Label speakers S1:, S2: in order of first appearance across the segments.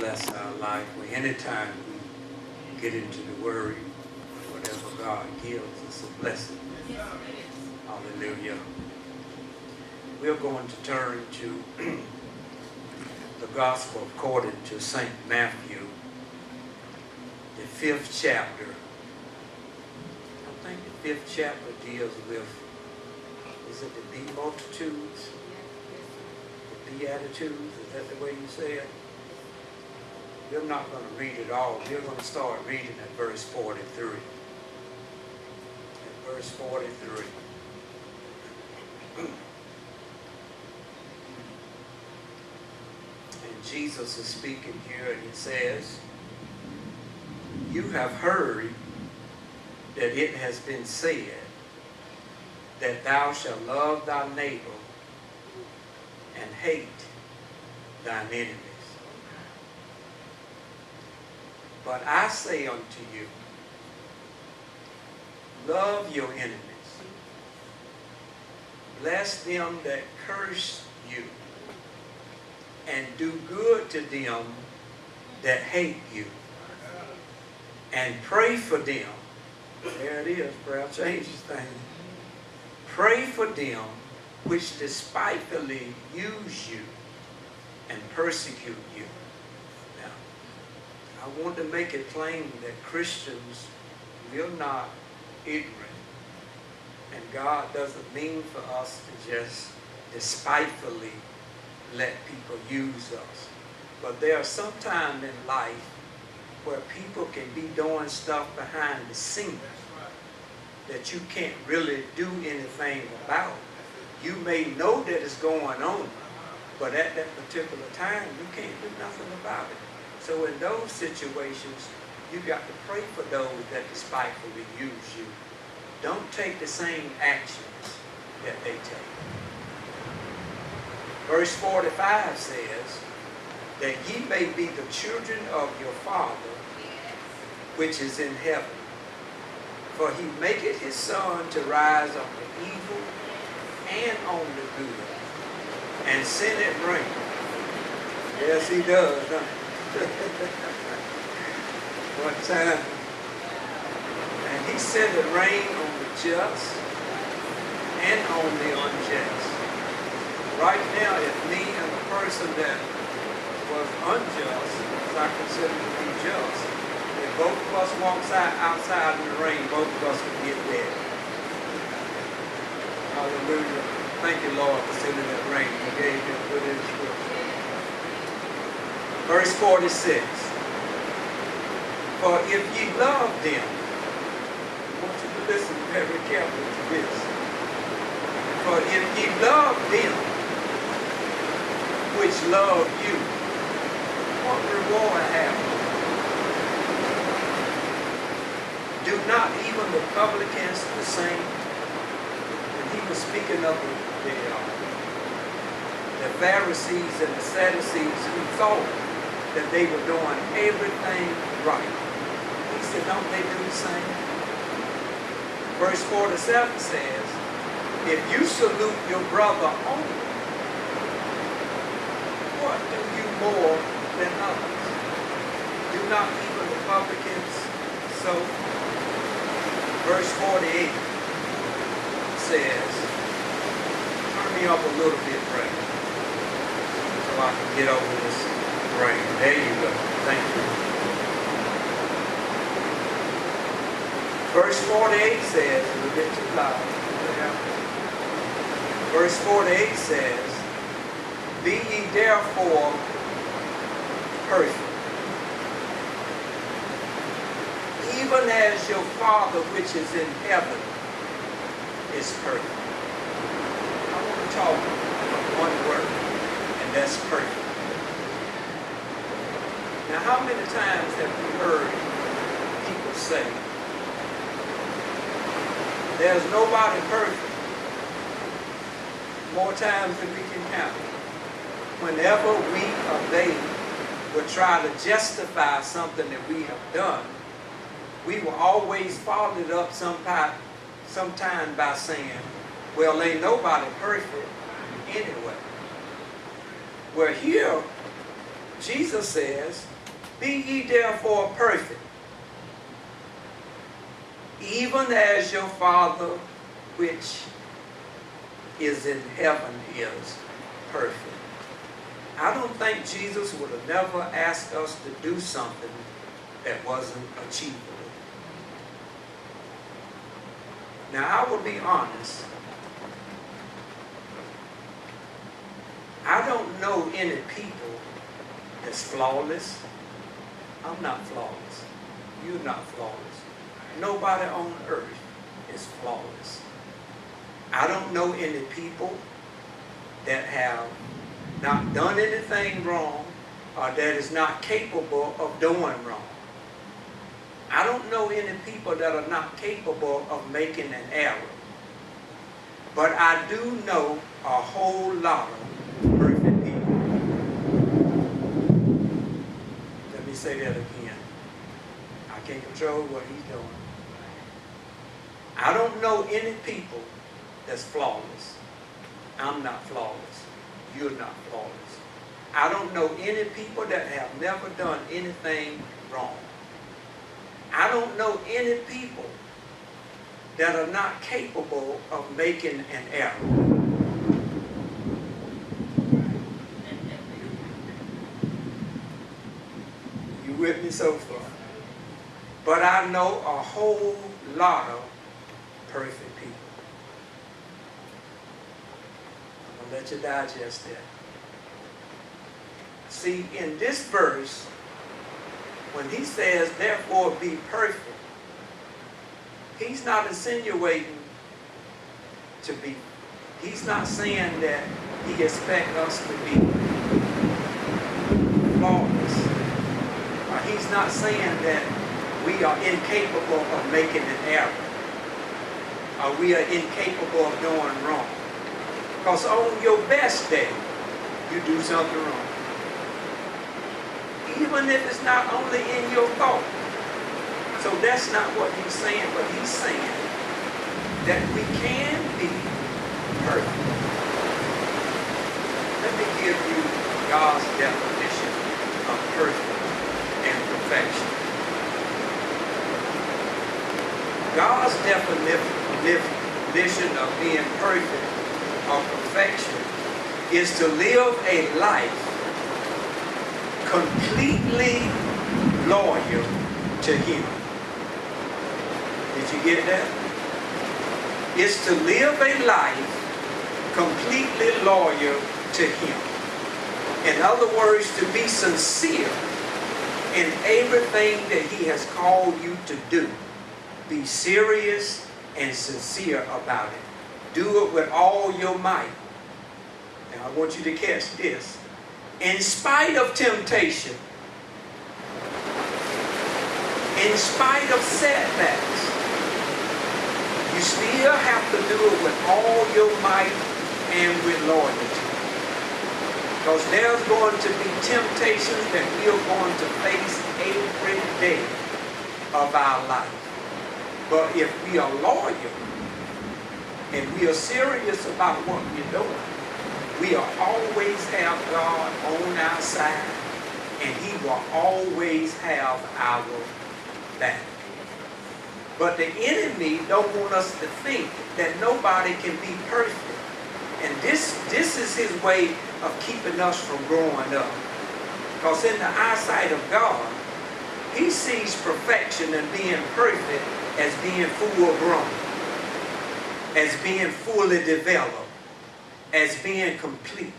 S1: bless our life. Anytime we get into the Word, whatever God gives us a blessing. Hallelujah. We're going to turn to the Gospel according to St. Matthew, the 5th chapter. I think the 5th chapter deals with, is it the Beatitudes? The Beatitudes, is that the way you say it? We're not going to read it all. We're going to start reading at verse 43. At verse 43. And Jesus is speaking here, and he says, "You have heard that it has been said that thou shalt love thy neighbor and hate thine enemies. But I say unto you, love your enemies. Bless them that curse you, and do good to them that hate you. And pray for them." There it is, prayer changes things. "Pray for them which despitefully use you and persecute you." Now, I want to make it plain that Christians, we're not ignorant. And God doesn't mean for us to just despitefully let people use us. But there are some times in life where people can be doing stuff behind the scenes that you can't really do anything about. You may know that it's going on, but at that particular time, you can't do nothing about it. So in those situations, you got to pray for those that despitefully use you. Don't take the same actions that they take. Verse 45 says, "That ye may be the children of your Father, which is in heaven. For he maketh his sun to rise on the evil and on the good, and sendeth rain." Yes, he does, huh? One time. "And he sendeth rain on the just and on the unjust." Right now, if me and a person that was unjust, as I consider to be just, if both of us walk outside in the rain, both of us would get dead. Hallelujah. Thank you, Lord, for sending that rain. You gave him good instruction. Verse 46. "For if ye love them," I want you to listen very carefully to this. "For if ye love them which love you, what reward have you? Do not even the publicans the same?" And he was speaking of the Pharisees and the Sadducees who thought that they were doing everything right. He said, don't they do the same? Verse 47 says, "If you salute your brother only, what do you more than others? Do not even the publicans so?" Verse 48 says, turn me up a little bit, Brad, so I can get over this rain. There you go. Thank you. Verse 48 says, a little bit too loud. Verse 48 says, "Be ye therefore perfect, even as your Father which is in heaven is perfect." I want to talk about one word, and that's perfect. Now, how many times have we heard people say, "There's nobody perfect"? More times than we can count. Whenever we or they will try to justify something that we have done, we will always follow it up sometime by saying, "Well, ain't nobody perfect anyway." Well, here, Jesus says, Be ye therefore perfect, even as your Father which is in heaven is perfect. I don't think Jesus would have never asked us to do something that wasn't achievable. Now, I will be honest. I don't know any people that's flawless. I'm not flawless. You're not flawless. Nobody on earth is flawless. I don't know any people that have not done anything wrong or that is not capable of doing wrong. I don't know any people that are not capable of making an error. But I do know a whole lot of perfect people. Let me say that again. I can't control what he's doing. I don't know any people that's flawless. I'm not flawless. You're not flawless. I don't know any people that have never done anything wrong. I don't know any people that are not capable of making an error. You with me so far? But I know a whole lot of perfect people. I'm going to let you digest that. See, in this verse, when he says, therefore be perfect, he's not insinuating to be. He's not saying that he expects us to be flawless. Or he's not saying that we are incapable of making an error. Or we are incapable of doing wrong. Because on your best day, you do something wrong. Even if it's not only in your thought. So that's not what he's saying, but he's saying that we can be perfect. Let me give you God's definition of perfect and perfection. God's definition of being perfect or perfection is to live a life completely loyal to him. Did you get that? It's to live a life completely loyal to him. In other words, to be sincere in everything that he has called you to do. Be serious and sincere about it. Do it with all your might. Now I want you to catch this. In spite of temptation, in spite of setbacks, you still have to do it with all your might and with loyalty. Because there's going to be temptations that we are going to face every day of our life. But if we are loyal and we are serious about what we're doing, we'll always have God on our side, and he will always have our back. But the enemy don't want us to think that nobody can be perfect. And this is his way of keeping us from growing up. Because in the eyesight of God, he sees perfection and being perfect as being full grown, as being fully developed, as being complete,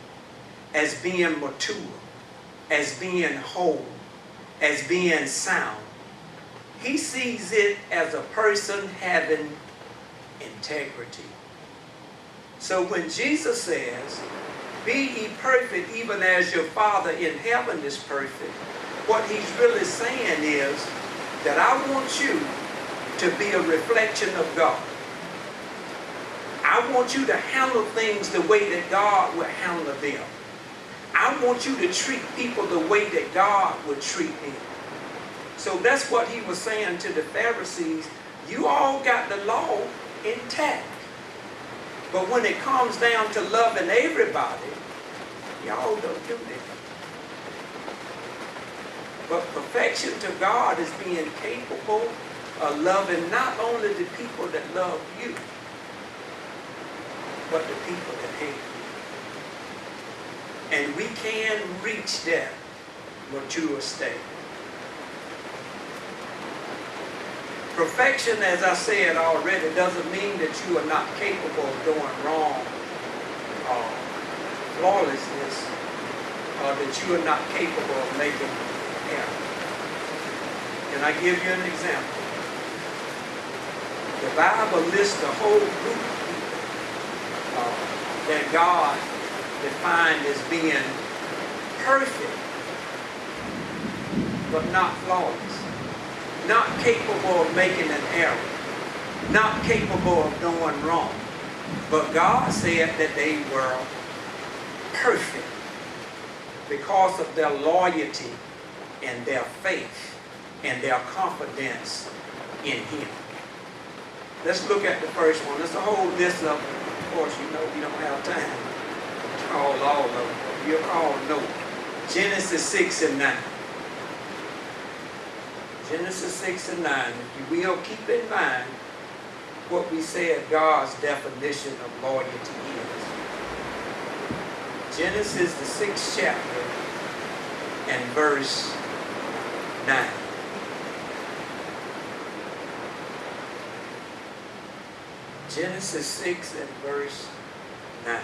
S1: as being mature, as being whole, as being sound. He sees it as a person having integrity. So when Jesus says, be ye perfect even as your Father in heaven is perfect, what he's really saying is that I want you to be a reflection of God. I want you to handle things the way that God would handle them. I want you to treat people the way that God would treat them. So that's what he was saying to the Pharisees. You all got the law intact. But when it comes down to loving everybody, y'all don't do that. But perfection to God is being capable of loving not only the people that love you, but the people that hate you. And we can reach that mature state. Perfection, as I said already, doesn't mean that you are not capable of doing wrong or flawlessness, or that you are not capable of making error. Can I give you an example? The Bible lists a whole group of people that God defined as being perfect, but not flawless. Not capable of making an error, not capable of doing wrong. But God said that they were perfect because of their loyalty and their faith and their confidence in Him. Let's look at the first one. There's a whole list of course, you know we don't have time to call all of them. You'll all know. Genesis 6 and 9. Genesis 6 and 9, if you will keep in mind what we said God's definition of loyalty is. Genesis, the 6th chapter, and verse 9. Genesis 6 and verse 9.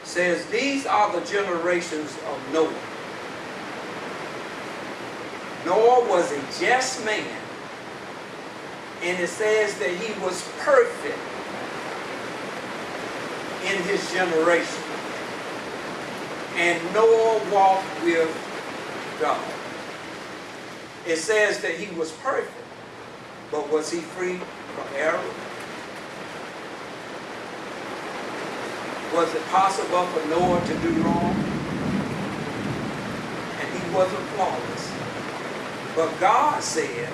S1: Says, these are the generations of Noah. Noah was a just man, and it says that he was perfect in his generation. And Noah walked with God. It says that he was perfect, but was he free from error? Was it possible for Noah to do wrong? And he wasn't flawless. But God said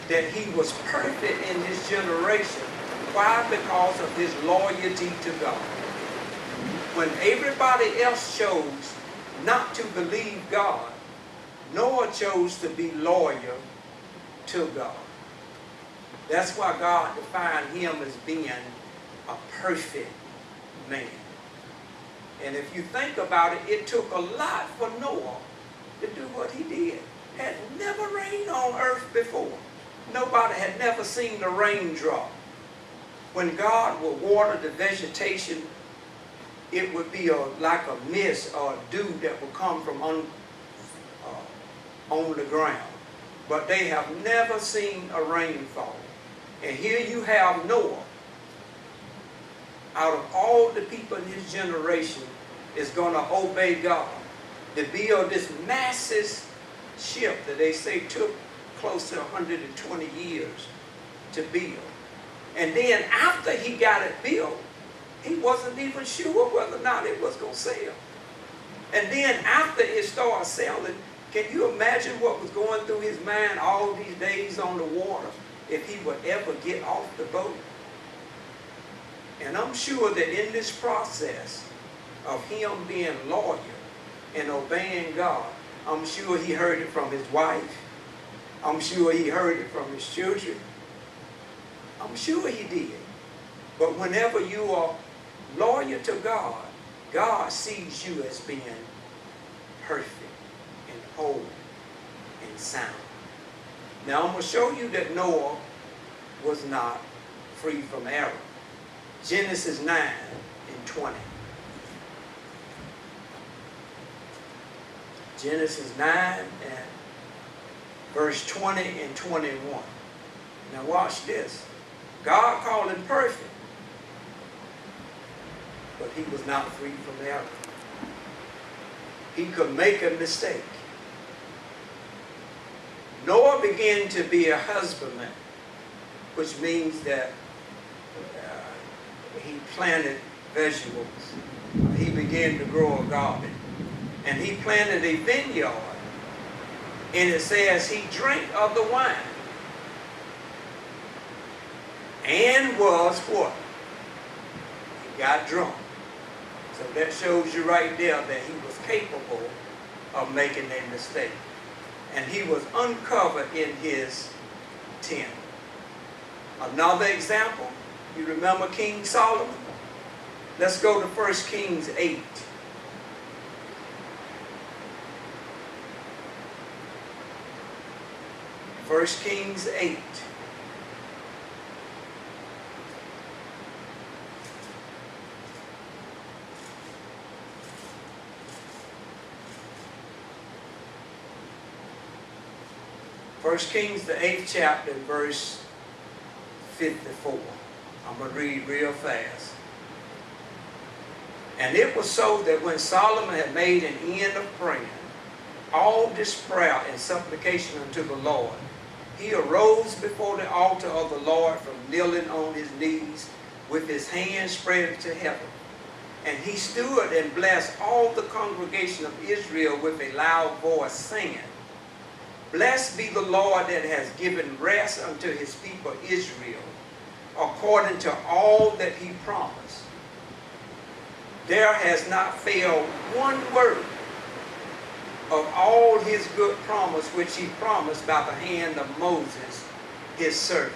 S1: that he was perfect in his generation. Why? Because of his loyalty to God. When everybody else chose not to believe God, Noah chose to be loyal to God. That's why God defined him as being a perfect man. And if you think about it, it took a lot for Noah to do what he did. Had never rained on earth before. Nobody had never seen a raindrop. When God would water the vegetation, it would be like a mist or a dew that would come from on the ground. But they have never seen a rainfall. And here you have Noah, out of all the people in his generation, is going to obey God to build this massive ship that they say took close to 120 years to build. And then after he got it built, he wasn't even sure whether or not it was going to sail. And then after it started sailing, can you imagine what was going through his mind all these days on the water if he would ever get off the boat? And I'm sure that in this process of him being loyal and obeying God, I'm sure he heard it from his wife. I'm sure he heard it from his children. I'm sure he did. But whenever you are loyal to God, God sees you as being perfect and whole and sound. Now I'm going to show you that Noah was not free from error. Genesis 9 and 20. Genesis 9 and verse 20 and 21. Now watch this. God called him perfect, but he was not free from error. He could make a mistake. Noah began to be a husbandman, which means that he planted vegetables. He began to grow a garden. And he planted a vineyard. And it says he drank of the wine. and was what? He got drunk. So that shows you right there that he was capable of making a mistake. And he was uncovered in his tent. Another example, you remember King Solomon? Let's go to 1 Kings 8. 1 Kings 8. First Kings, the 8th chapter, verse 54. I'm going to read real fast. And it was so that when Solomon had made an end of praying, all this prayer and supplication unto the Lord, he arose before the altar of the Lord from kneeling on his knees with his hands spread to heaven. And he stood and blessed all the congregation of Israel with a loud voice, saying, Blessed be the Lord that has given rest unto his people Israel, according to all that he promised. There has not failed one word of all his good promise which he promised by the hand of Moses, his servant.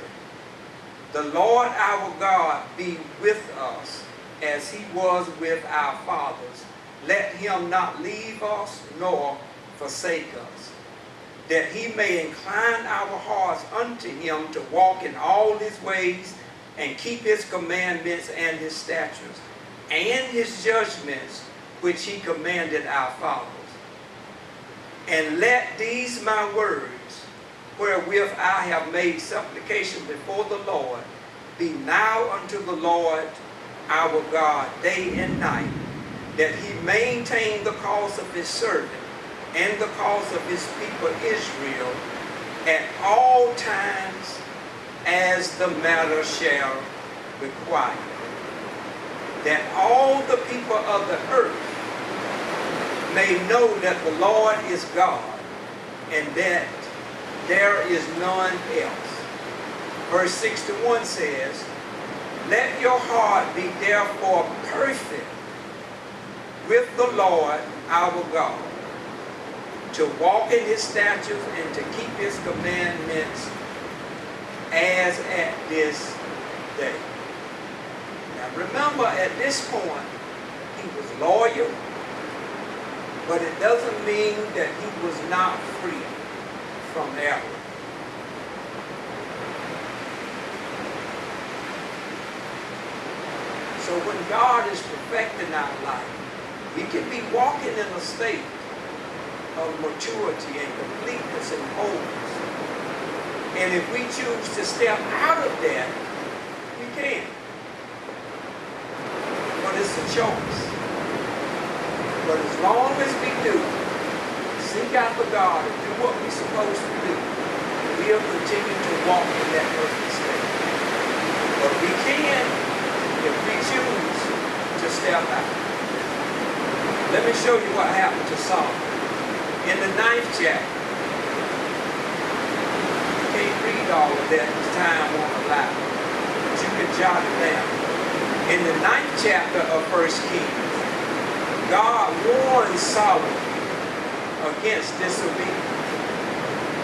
S1: The Lord our God be with us as he was with our fathers. Let him not leave us nor forsake us, that he may incline our hearts unto him to walk in all his ways and keep his commandments and his statutes and his judgments which he commanded our fathers. And let these my words, wherewith I have made supplication before the Lord, be now unto the Lord our God day and night, that he maintain the cause of his servant and the cause of his people Israel at all times as the matter shall require, that all the people of the earth may know that the Lord is God, and that there is none else. Verse 61 says, Let your heart be therefore perfect with the Lord our God, to walk in his statutes and to keep his commandments as at this day. Now remember, at this point, he was loyal, but it doesn't mean that he was not free from error. So when God is perfecting our life, we can be walking in a state of maturity and completeness and wholeness. And if we choose to step out of that, we can. But it's a choice. But as long as we do seek after God and do what we're supposed to do, we'll continue to walk in that perfect state. But we can if we choose to step out. Let me show you what happened to Solomon. In the 9th chapter, you can't read all of that, time won't allow, but you can jot it down. In the 9th chapter of 1 Kings, God warns Solomon against disobedience.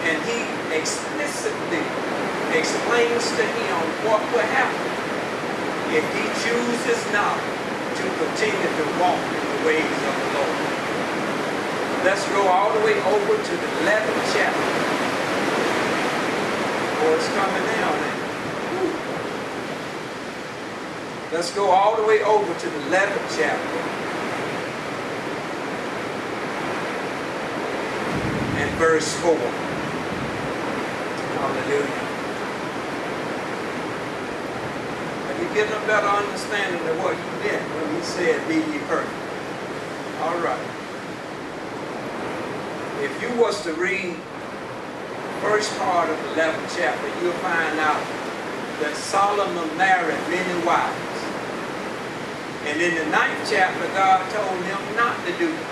S1: And he explicitly explains to him what will happen if he chooses not to continue to walk in the ways of the Lord. Let's go all the way over to the 11th chapter. Oh, it's coming down now. Let's go all the way over to the 11th chapter. And verse 4. Hallelujah. Are you getting a better understanding of what he meant when he said, be ye perfect? All right. If you was to read the first part of the 11th chapter, you'll find out that Solomon married many wives. And in the 9th chapter, God told him not to do it.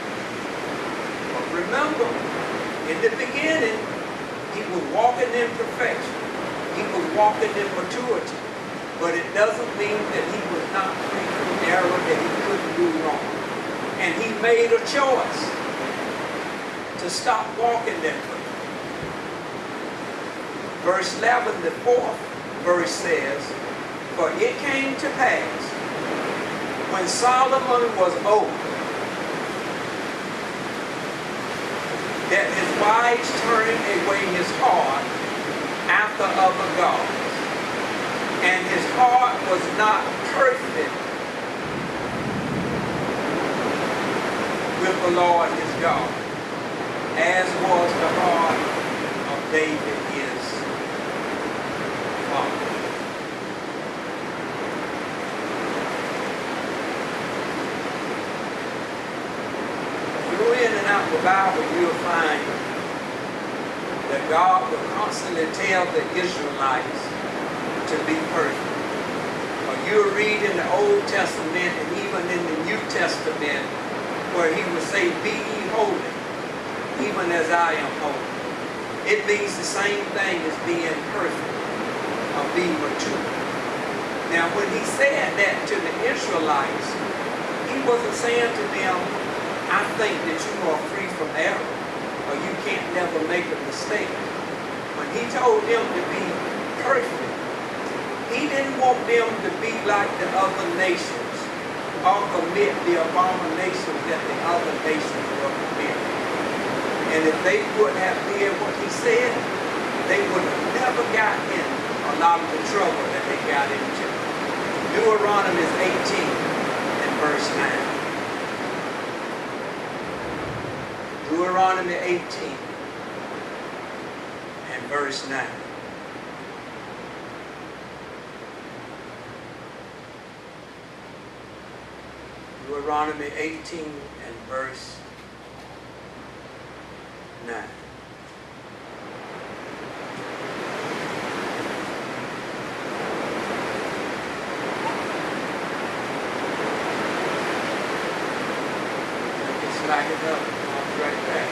S1: But remember, in the beginning, he was walking in perfection. He was walking in maturity. But it doesn't mean that he was not free from error, that he couldn't do wrong. And he made a choice to stop walking that way. Verse 11, the 4th verse says, "For it came to pass, when Solomon was old, that his wives turned away his heart after other gods, and his heart was not perfect with the Lord his God, as was the heart of David his father." If you're in and out of the Bible, you'll find that God will constantly tell the Israelites to be perfect. Or you'll read in the Old Testament and even in the New Testament where he will say, "Be ye holy, even as I am holy." It means the same thing as being perfect or being mature. Now when he said that to the Israelites, he wasn't saying to them, "I think that you are free from error, or you can't never make a mistake." When he told them to be perfect, he didn't want them to be like the other nations or commit the abominations that the other nations were committing. And if they would have did what he said, they would have never got in a lot of the trouble that they got into. Deuteronomy 18 and verse 9. Deuteronomy 18 and verse 9. Deuteronomy 18 and verse 9. It's like it up. It's right back.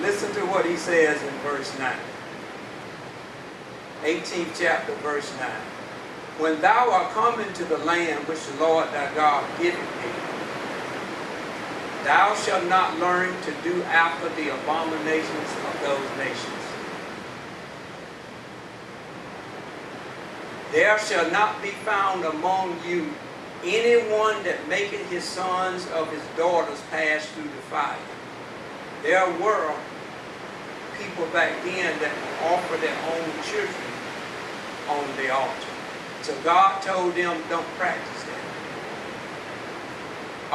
S1: Listen to what he says in verse 9. 18th chapter, verse 9. "When thou art come into the land which the Lord thy God giveth thee, thou shalt not learn to do after the abominations of those nations. There shall not be found among you anyone that maketh his sons of his daughters pass through the fire." There were people back then that offered their own children on the altar. So God told them, don't practice that.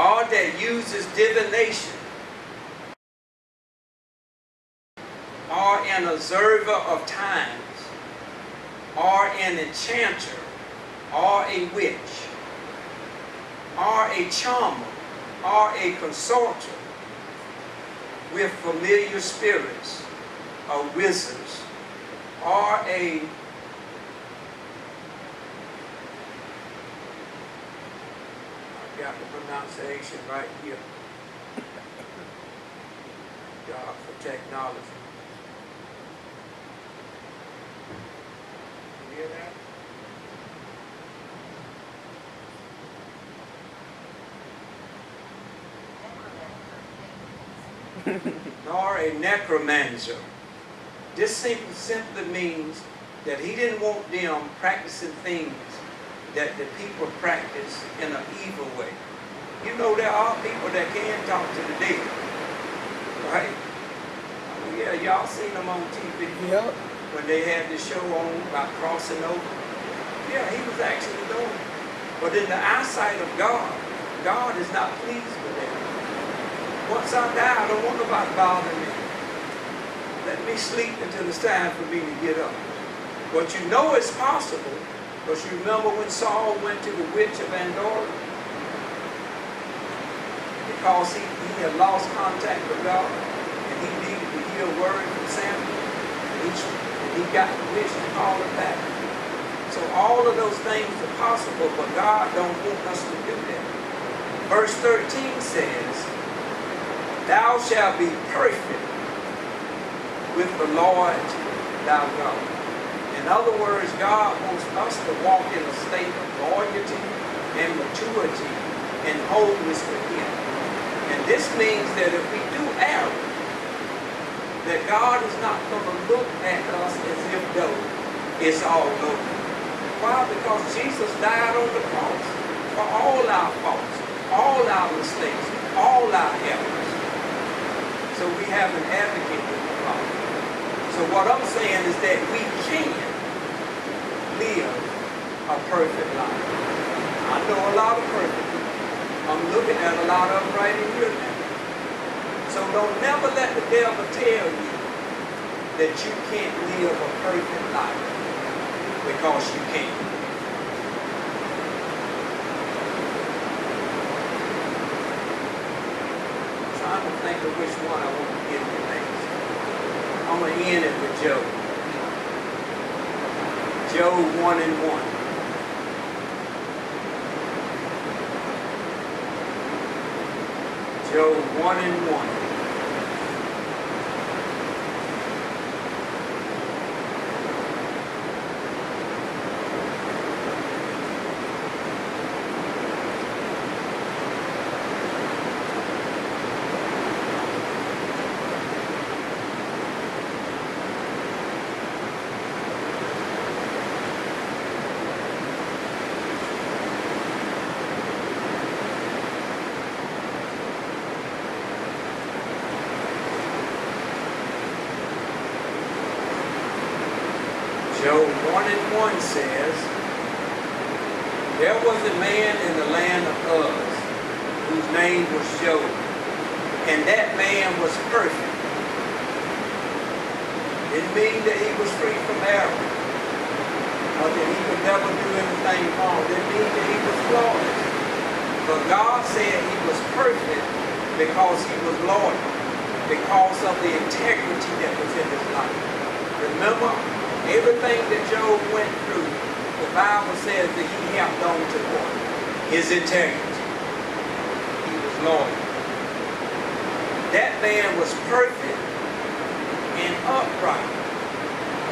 S1: Or that uses divination, or an observer of times, or an enchanter, or a witch, or a charmer, or a consulter with familiar spirits, or wizards, or a got the pronunciation right here. God for technology. You hear that? Nor a necromancer. This simply means that he didn't want them practicing things that the people practice in an evil way. You know there are people that can talk to the dead, right? Yeah, y'all seen them on TV.
S2: Yep.
S1: When they had the show on about crossing over. Yeah, he was actually doing it. But in the eyesight of God, God is not pleased with that. Once I die, I don't want nobody bothering me. Let me sleep until it's time for me to get up. But you know it's possible. Because you remember when Saul went to the witch of Endor? Because he had lost contact with God and he needed to hear a word from Samuel. And he got the witch to call him back. So all of those things are possible, but God don't want us to do that. Verse 13 says, "Thou shalt be perfect with the Lord without God. In other words, God wants us to walk in a state of loyalty and maturity and wholeness with Him. And this means that if we do err, that God is not going to look at us as if though it's all over. Why? Because Jesus died on the cross for all our faults, all our mistakes, all our errors. So we have an advocate with the Father. So what I'm saying is that we can live a perfect life. I know a lot of perfect people. I'm looking at a lot of them right in here now. So don't never let the devil tell you that you can't live a perfect life, because you can't. I'm trying to think of which one I want to get to next. I'm going to end it with Job. Job 1:1. Job 1:1. Job 1:1 says, there was a man in the land of Uz, whose name was Job, and that man was perfect. Didn't mean that he was free from error, or that he could never do anything wrong. Didn't mean that he was flawless. But God said he was perfect because he was loyal, because of the integrity that was in his life. Remember, everything that Job went through, the Bible says that he held on to what? His integrity. He was loyal. That man was perfect and upright,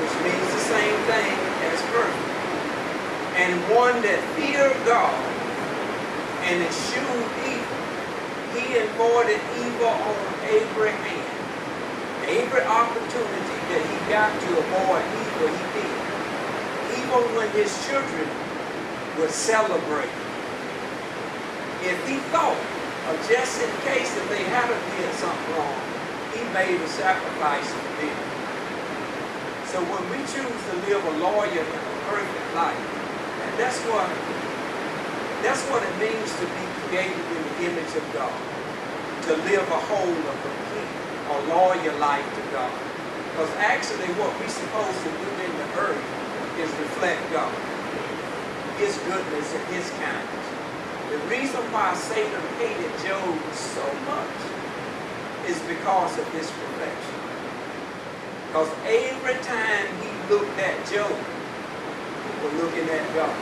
S1: which means the same thing as perfect. And one that feared God and eschewed evil. He avoided evil on every hand. Every opportunity that he got to avoid evil, he did. Even when his children would celebrate. If he thought, or just in case if they had did something wrong, he made a sacrifice for them. So when we choose to live a loyal and a perfect life, and that's what it means to be created in the image of God. To live a whole, a complete, a loyal life to God. Because actually what we're supposed to do in the earth is reflect God, His goodness and His kindness. The reason why Satan hated Job so much is because of his perfection. Because every time he looked at Job, he was looking at God.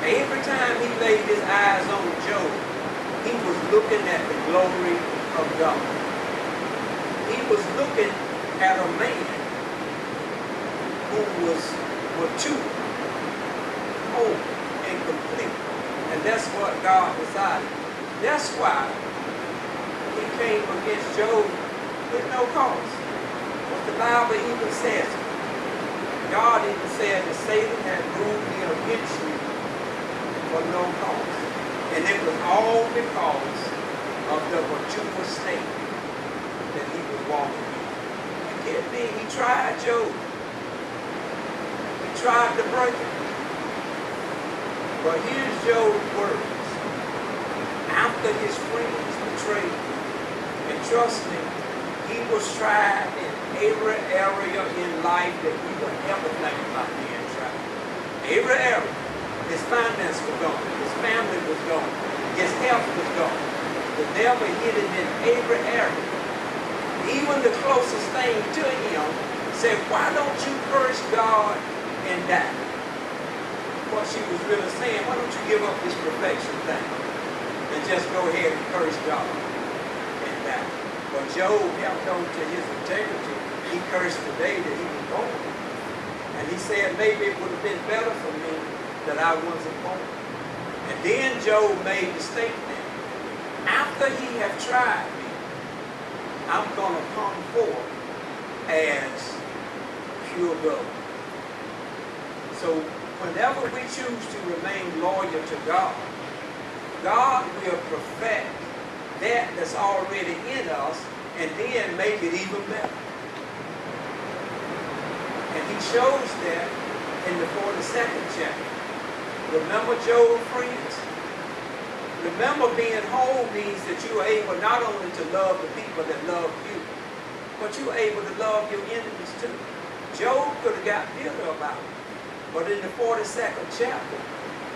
S1: Every time he laid his eyes on Job, he was looking at the glory of God. He was looking at a man who was mature, whole, and complete. And that's what God decided. That's why he came against Job with no cause. But the Bible even says, God even said that Satan had moved me against you for no cause. And it was all because of the mature state that he was walking in. You get me? He tried Job. He tried to break him. But here's Job's words. After his friends betrayed him, and trust me, he was tried in every area in life that we would ever think about being tried. Every area. His finance was gone. His family was gone. His health was gone. The devil hit him in every area. Even the closest thing to him said, why don't you curse God and die? What she was really saying, why don't you give up this perfection thing and just go ahead and curse God and die? But Job held on to his integrity he cursed the day that he was born. And he said, maybe it would have been better for me that I wasn't born. And then Job made the statement, after he have tried me, I'm going to come forth as pure gold. So whenever we choose to remain loyal to God, God will perfect that that's already in us and then make it even better. And he shows that in the 42nd chapter. Remember Job, friends? Remember, being whole means that you are able not only to love the people that love you, but you are able to love your enemies too. Job could have got bitter about it. But in the 42nd chapter,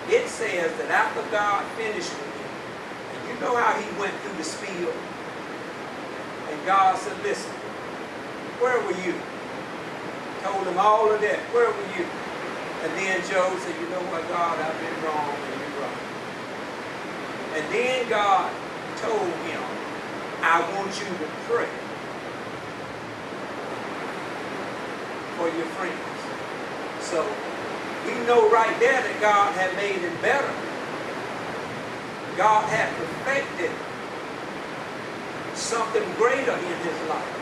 S1: it says that after God finished with him, and you know how he went through the spiel, and God said, listen, where were you? Told him all of that. Where were you? And then Job said, you know what, God, I've been wrong and you're right. And then God told him, I want you to pray for your friends. So we know right there that God had made it better. God had perfected something greater in his life.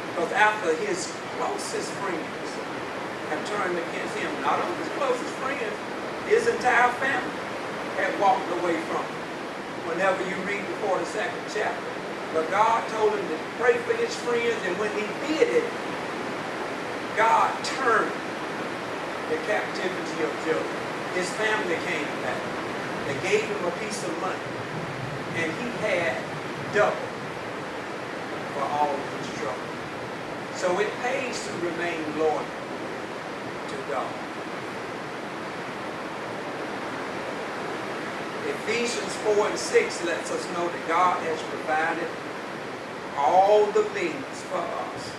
S1: Because after his closest friends have turned against him, not only his closest friends, his entire family had walked away from him. Whenever you read the 42nd chapter. But God told him to pray for his friends, and when he did it, God turned the captivity of Job. His family came back. They gave him a piece of money, and he had double for all of his trouble. So it pays to remain loyal to God. Ephesians 4 and 6 lets us know that God has provided all the means for us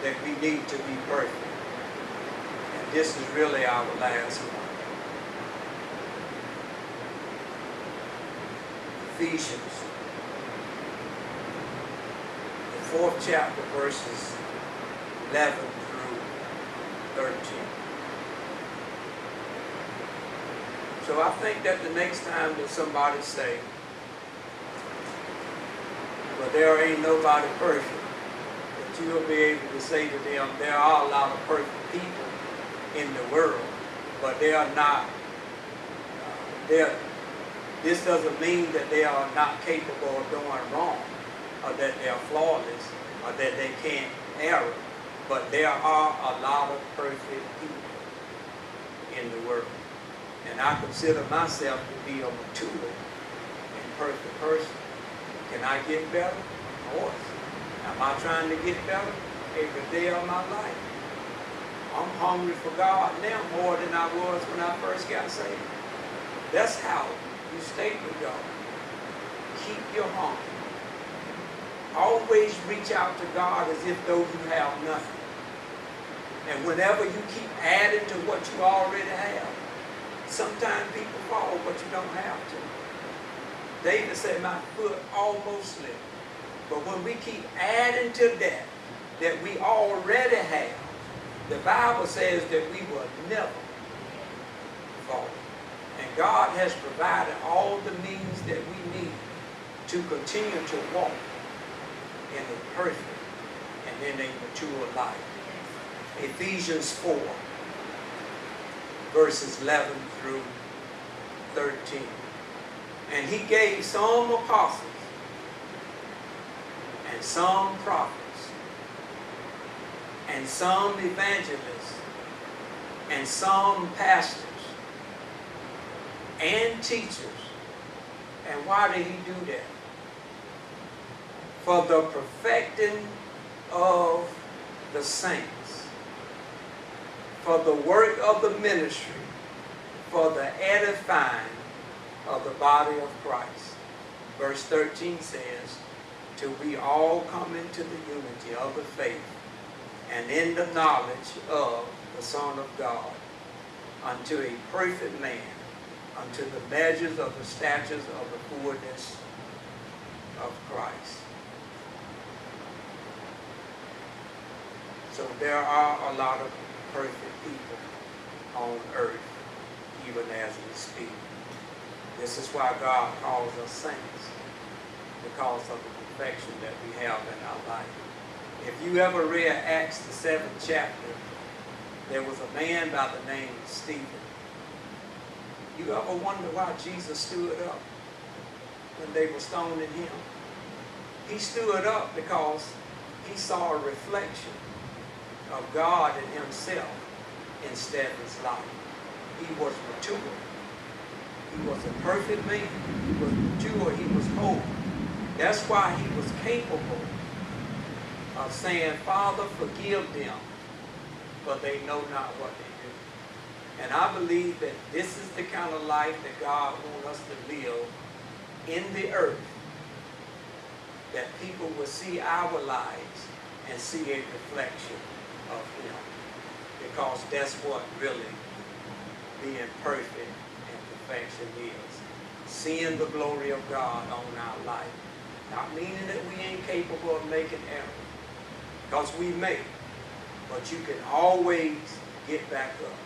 S1: that we need to be perfect. And this is really our last one. Ephesians, the 4th chapter, verses 11 through 13. So I think that the next time that somebody say, well, there ain't nobody perfect, that you will be able to say to them, there are a lot of perfect people in the world, but they are not, this doesn't mean that they are not capable of doing wrong, or that they are flawless, or that they can't err, but there are a lot of perfect people in the world. And I consider myself to be a mature and perfect person. Can I get better? Of course. Am I trying to get better? Every day of my life. I'm hungry for God now more than I was when I first got saved. That's how you stay with God. Keep your hunger. Always reach out to God as if though you have nothing. And whenever you keep adding to what you already have, sometimes people fall, but you don't have to. David said, my foot almost slipped. But when we keep adding to that we already have, the Bible says that we will never fall. And God has provided all the means that we need to continue to walk in a perfect and in a mature life. Ephesians 4. Verses 11 through 13. And he gave some apostles, and some prophets, and some evangelists, and some pastors, and teachers. And why did he do that? For the perfecting of the saints, for the work of the ministry, for the edifying of the body of Christ. Verse 13 says, till we all come into the unity of the faith and in the knowledge of the Son of God, unto a perfect man, unto the measures of the statures of the fullness of Christ. So So there are a lot of perfect people on earth, even as we speak. This is why God calls us saints, because of the perfection that we have in our life. If you ever read Acts the 7th chapter, there was a man by the name of Stephen. You ever wonder why Jesus stood up when they were stoning him? He stood up because he saw a reflection of God and himself in Stephen's life. He was mature. He was a perfect man. He was mature. He was holy. That's why he was capable of saying, Father, forgive them, for they know not what they do. And I believe that this is the kind of life that God wants us to live in the earth, that people will see our lives and see a reflection of him. Because that's what really being perfect and perfection is. Seeing the glory of God on our life. Not meaning that we ain't capable of making errors. Because we may. But you can always get back up.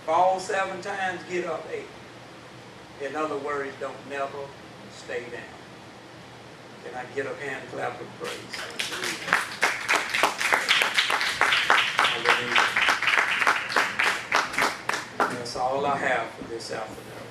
S1: Fall 7 times, get up 8. In other words, don't never stay down. Can I get a hand clap of praise? Hallelujah. That's all I have for this afternoon.